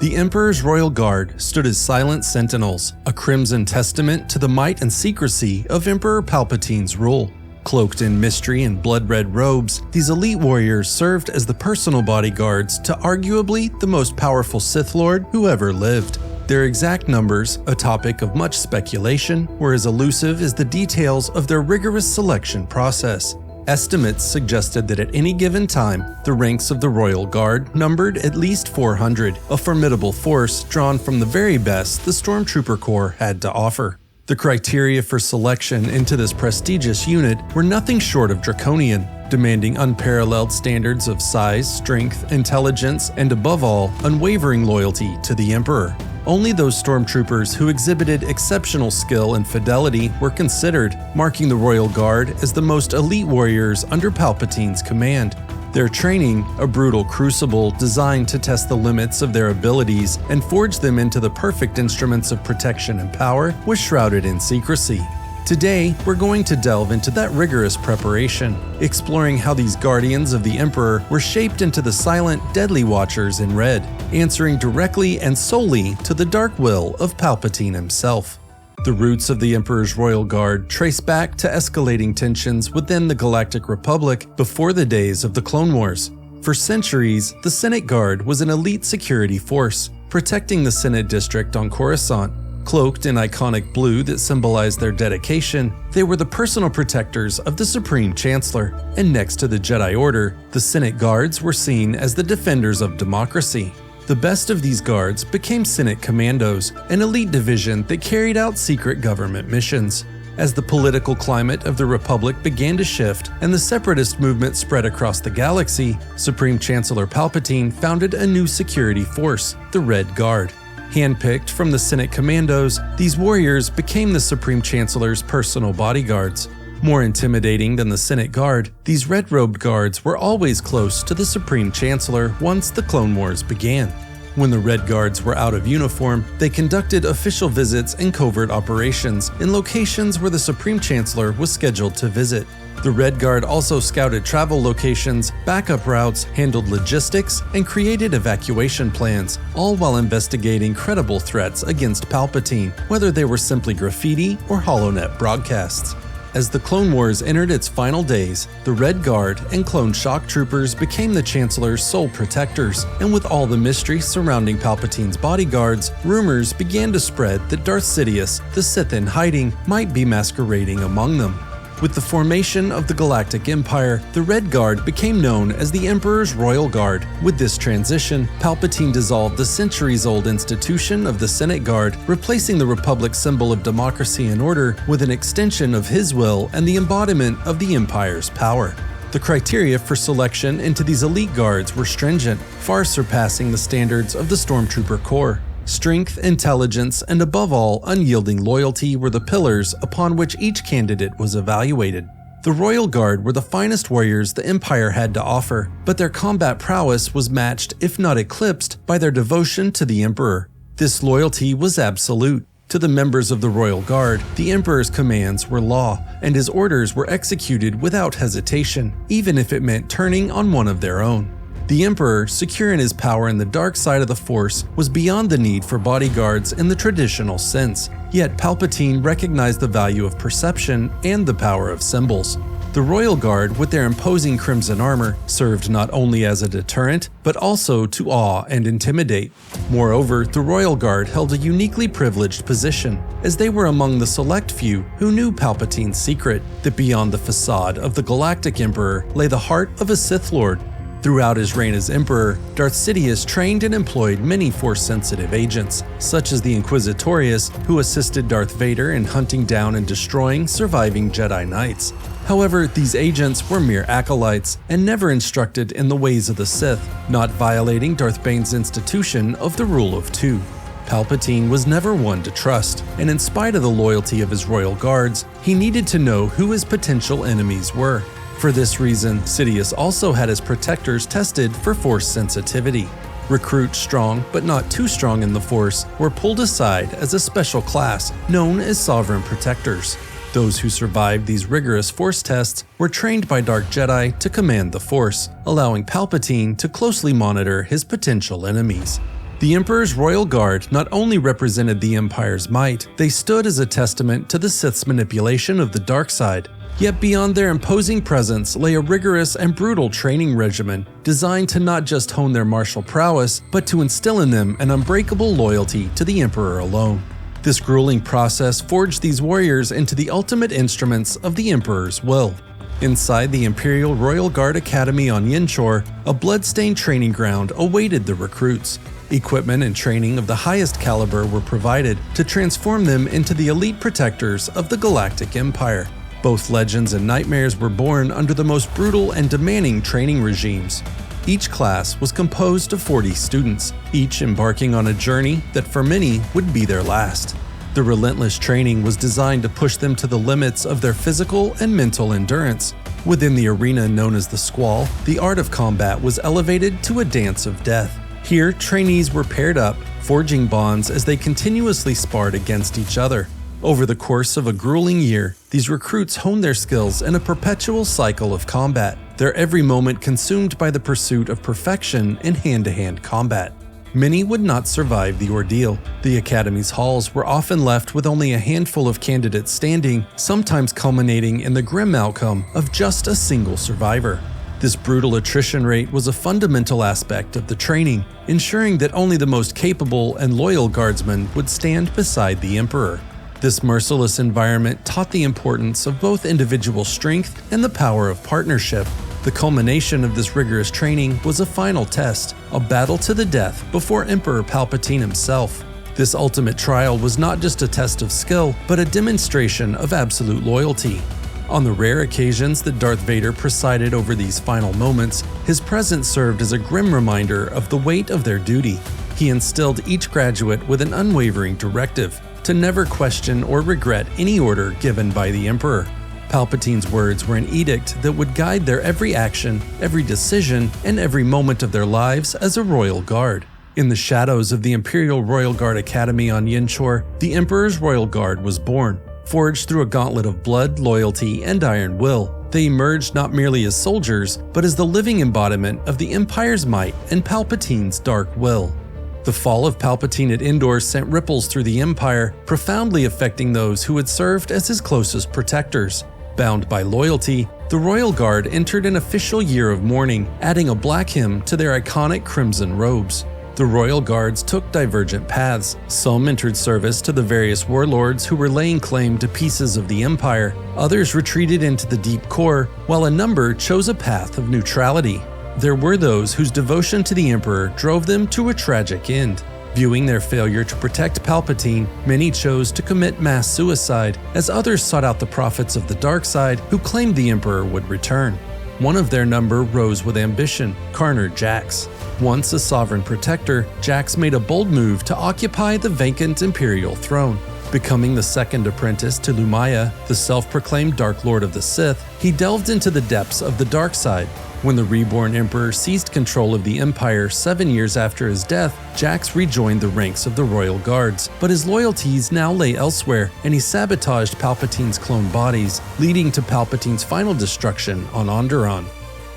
The Emperor's royal guard stood as silent sentinels, a crimson testament to the might and secrecy of Emperor Palpatine's rule. Cloaked in mystery and blood-red robes, these elite warriors served as the personal bodyguards to arguably the most powerful Sith Lord who ever lived. Their exact numbers, a topic of much speculation, were as elusive as the details of their rigorous selection process. Estimates suggested that at any given time, the ranks of the Royal Guard numbered at least 400, a formidable force drawn from the very best the Stormtrooper Corps had to offer. The criteria for selection into this prestigious unit were nothing short of draconian, demanding unparalleled standards of size, strength, intelligence, and above all, unwavering loyalty to the Emperor. Only those stormtroopers who exhibited exceptional skill and fidelity were considered, marking the Royal Guard as the most elite warriors under Palpatine's command. Their training, a brutal crucible designed to test the limits of their abilities and forge them into the perfect instruments of protection and power, was shrouded in secrecy. Today, we're going to delve into that rigorous preparation, exploring how these guardians of the Emperor were shaped into the silent, deadly watchers in red, answering directly and solely to the dark will of Palpatine himself. The roots of the Emperor's royal guard trace back to escalating tensions within the Galactic Republic before the days of the Clone Wars. For centuries, the Senate Guard was an elite security force, protecting the Senate district on Coruscant. Cloaked in iconic blue that symbolized their dedication, they were the personal protectors of the Supreme Chancellor, and next to the Jedi Order, the Senate Guards were seen as the defenders of democracy. The best of these guards became Senate Commandos, an elite division that carried out secret government missions. As the political climate of the Republic began to shift and the separatist movement spread across the galaxy, Supreme Chancellor Palpatine founded a new security force, the Red Guard. Handpicked from the Senate Commandos, these warriors became the Supreme Chancellor's personal bodyguards. More intimidating than the Senate Guard, these red-robed guards were always close to the Supreme Chancellor once the Clone Wars began. When the Red Guards were out of uniform, they conducted official visits and covert operations in locations where the Supreme Chancellor was scheduled to visit. The Red Guard also scouted travel locations, backup routes, handled logistics, and created evacuation plans, all while investigating credible threats against Palpatine, whether they were simply graffiti or HoloNet broadcasts. As the Clone Wars entered its final days, the Red Guard and clone shock troopers became the Chancellor's sole protectors, and with all the mystery surrounding Palpatine's bodyguards, rumors began to spread that Darth Sidious, the Sith in hiding, might be masquerading among them. With the formation of the Galactic Empire, the Red Guard became known as the Emperor's Royal Guard. With this transition, Palpatine dissolved the centuries-old institution of the Senate Guard, replacing the Republic's symbol of democracy and order with an extension of his will and the embodiment of the Empire's power. The criteria for selection into these elite guards were stringent, far surpassing the standards of the Stormtrooper Corps. Strength, intelligence, and above all, unyielding loyalty were the pillars upon which each candidate was evaluated. The Royal Guard were the finest warriors the Empire had to offer, but their combat prowess was matched, if not eclipsed, by their devotion to the Emperor. This loyalty was absolute. To the members of the Royal Guard, the Emperor's commands were law, and his orders were executed without hesitation, even if it meant turning on one of their own. The Emperor, secure in his power in the dark side of the Force, was beyond the need for bodyguards in the traditional sense. Yet Palpatine recognized the value of perception and the power of symbols. The Royal Guard, with their imposing crimson armor, served not only as a deterrent, but also to awe and intimidate. Moreover, the Royal Guard held a uniquely privileged position, as they were among the select few who knew Palpatine's secret, that beyond the facade of the Galactic Emperor lay the heart of a Sith Lord. Throughout his reign as Emperor, Darth Sidious trained and employed many Force-sensitive agents, such as the Inquisitorius, who assisted Darth Vader in hunting down and destroying surviving Jedi Knights. However, these agents were mere acolytes and never instructed in the ways of the Sith, not violating Darth Bane's institution of the Rule of Two. Palpatine was never one to trust, and in spite of the loyalty of his royal guards, he needed to know who his potential enemies were. For this reason, Sidious also had his protectors tested for Force sensitivity. Recruits strong but not too strong in the Force were pulled aside as a special class known as Sovereign Protectors. Those who survived these rigorous Force tests were trained by Dark Jedi to command the Force, allowing Palpatine to closely monitor his potential enemies. The Emperor's Royal Guard not only represented the Empire's might, they stood as a testament to the Sith's manipulation of the dark side. Yet beyond their imposing presence lay a rigorous and brutal training regimen designed to not just hone their martial prowess, but to instill in them an unbreakable loyalty to the Emperor alone. This grueling process forged these warriors into the ultimate instruments of the Emperor's will. Inside the Imperial Royal Guard Academy on Yinchor, a bloodstained training ground awaited the recruits. Equipment and training of the highest caliber were provided to transform them into the elite protectors of the Galactic Empire. Both legends and nightmares were born under the most brutal and demanding training regimes. Each class was composed of 40 students, each embarking on a journey that for many would be their last. The relentless training was designed to push them to the limits of their physical and mental endurance. Within the arena known as the Squall, the art of combat was elevated to a dance of death. Here, trainees were paired up, forging bonds as they continuously sparred against each other. Over the course of a grueling year, these recruits honed their skills in a perpetual cycle of combat, their every moment consumed by the pursuit of perfection in hand-to-hand combat. Many would not survive the ordeal. The Academy's halls were often left with only a handful of candidates standing, sometimes culminating in the grim outcome of just a single survivor. This brutal attrition rate was a fundamental aspect of the training, ensuring that only the most capable and loyal guardsmen would stand beside the Emperor. This merciless environment taught the importance of both individual strength and the power of partnership. The culmination of this rigorous training was a final test, a battle to the death before Emperor Palpatine himself. This ultimate trial was not just a test of skill, but a demonstration of absolute loyalty. On the rare occasions that Darth Vader presided over these final moments, his presence served as a grim reminder of the weight of their duty. He instilled each graduate with an unwavering directive to never question or regret any order given by the Emperor. Palpatine's words were an edict that would guide their every action, every decision, and every moment of their lives as a Royal Guard. In the shadows of the Imperial Royal Guard Academy on Yinchor, the Emperor's Royal Guard was born. Forged through a gauntlet of blood, loyalty, and iron will, they emerged not merely as soldiers, but as the living embodiment of the Empire's might and Palpatine's dark will. The fall of Palpatine at Endor sent ripples through the Empire, profoundly affecting those who had served as his closest protectors. Bound by loyalty, the Royal Guard entered an official year of mourning, adding a black hymn to their iconic crimson robes. The Royal Guards took divergent paths. Some entered service to the various warlords who were laying claim to pieces of the Empire. Others retreated into the deep core, while a number chose a path of neutrality. There were those whose devotion to the Emperor drove them to a tragic end. Viewing their failure to protect Palpatine, many chose to commit mass suicide, as others sought out the prophets of the dark side who claimed the Emperor would return. One of their number rose with ambition, Karner Jax. Once a sovereign protector, Jax made a bold move to occupy the vacant Imperial throne. Becoming the second apprentice to Lumaya, the self-proclaimed Dark Lord of the Sith, he delved into the depths of the dark side. When the reborn Emperor seized control of the Empire 7 years after his death, Jax rejoined the ranks of the Royal Guards, but his loyalties now lay elsewhere, and he sabotaged Palpatine's clone bodies, leading to Palpatine's final destruction on Onderon.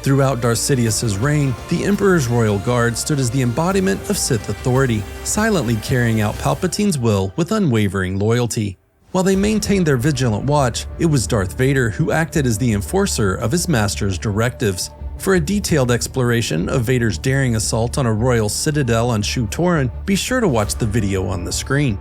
Throughout Darth Sidious's reign, the Emperor's Royal Guard stood as the embodiment of Sith authority, silently carrying out Palpatine's will with unwavering loyalty. While they maintained their vigilant watch, it was Darth Vader who acted as the enforcer of his master's directives. For a detailed exploration of Vader's daring assault on a royal citadel on Shu Torun, be sure to watch the video on the screen.